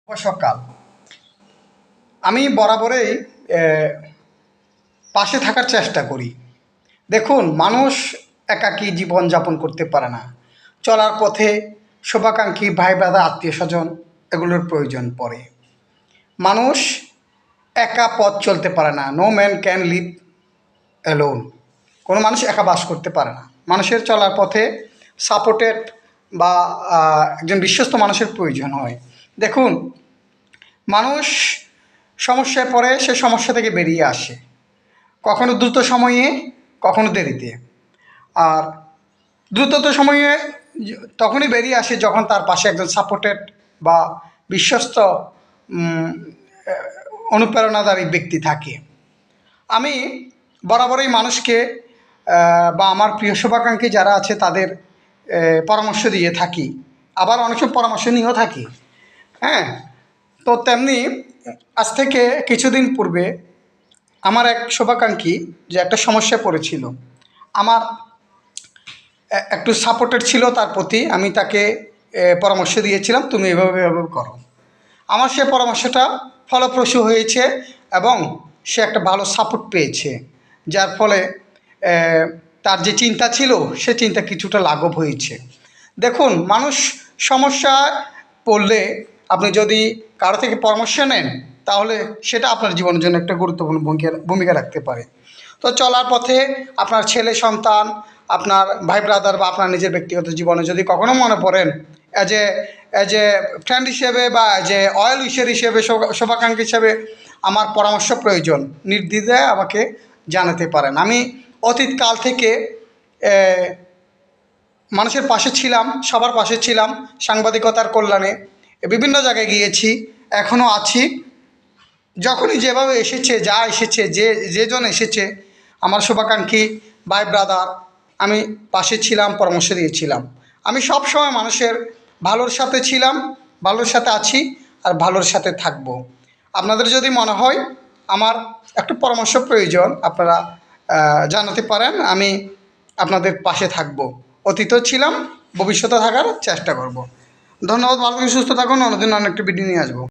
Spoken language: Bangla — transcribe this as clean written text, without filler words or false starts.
সকাল আমি বরাবরই পাশে থাকার চেষ্টা করি। দেখুন, মানুষ একাকী জীবন যাপন করতে পারে না। চলার পথে শুভাকাঙ্ক্ষী ভাই ব্রাদার আত্মীয় স্বজন এগুলোর প্রয়োজন পড়ে। মানুষ একা পথ চলতে পারে না। No man can live alone. কোনো মানুষ একা বাস করতে পারে না। মানুষের চলার পথে সাপোর্টেড বা একজন বিশ্বস্ত মানুষের প্রয়োজন হয়। দেখুন, মানুষ সমস্যায় পড়ে, সে সমস্যা থেকে বেরিয়ে আসে, কখনো দ্রুত সময়ে, কখনো দেরিতে। আর দ্রুতত সময়ে তখনই বেরিয়ে আসে যখন তার পাশে একজন সাপোর্টেড বা বিশ্বস্ত উম, অনুপ্রেরণাদারী ব্যক্তি থাকে। আমি বরাবরই মানুষকে বা আমার প্রিয় শুভাকাঙ্ক্ষী যারা আছে তাদের পরামর্শ দিয়ে থাকি, আবার অনেক সময় পরামর্শ নিয়েও থাকি। হ্যাঁ, তো তেমনি আজ থেকে কিছুদিন পূর্বে আমার এক শুভাকাঙ্ক্ষী যে একটা সমস্যায় পড়েছিল, আমার একটু সাপোর্টেড ছিল তার প্রতি। আমি তাকে পরামর্শ দিয়েছিলাম, তুমি এভাবে এভাবে করো। আমার সে পরামর্শটা ফলপ্রসূ হয়েছে এবং সে একটা ভালো সাপোর্ট পেয়েছে, যার ফলে তার যে চিন্তা ছিল সে চিন্তা কিছুটা লাঘব হয়েছে। দেখুন, মানুষ সমস্যায় পড়লে আপনি যদি কারো থেকে পরামর্শ নেন তাহলে সেটা আপনার জীবনের জন্য একটা গুরুত্বপূর্ণ ভূমিকা রাখতে পারে। তো চলার পথে আপনার ছেলে সন্তান, আপনার ভাই ব্রাদার বা আপনার নিজের ব্যক্তিগত জীবনে যদি কখনো মনে পড়েন অ্যাজ এ ফ্রেন্ড হিসেবে বা অ্যাজ এ অয়েল উইশার হিসেবে, শুভাকাঙ্ক্ষী হিসেবে আমার পরামর্শ প্রয়োজন, নির্দ্বিধায় আমাকে জানাতে পারেন। আমি অতীতকাল থেকে মানুষের পাশে ছিলাম, সবার পাশে ছিলাম। সাংবাদিকতার কল্যাণে বিভিন্ন জায়গায় গিয়েছি, এখনও আছি। যখনই যেভাবে এসেছে, যা এসেছে, যেজন এসেছে, আমার শুভাকাঙ্ক্ষী ভাই ব্রাদার, আমি পাশে ছিলাম, পরামর্শ দিয়েছিলাম। আমি সব সময় মানুষের ভালোর সাথে ছিলাম, ভালোর সাথে আছি, আর ভালোর সাথে থাকব। আপনাদের যদি মনে হয় আমার একটু পরামর্শ প্রয়োজন, আপনারা জানাতে পারেন। আমি আপনাদের পাশে থাকব। অতীতেও ছিলাম, ভবিষ্যতে থাকার চেষ্টা করব। ধন্যবাদ। ভালো থেকে সুস্থ থাকুন। অন্যদিন অনেকটা ভিডিও নিয়ে আসবো।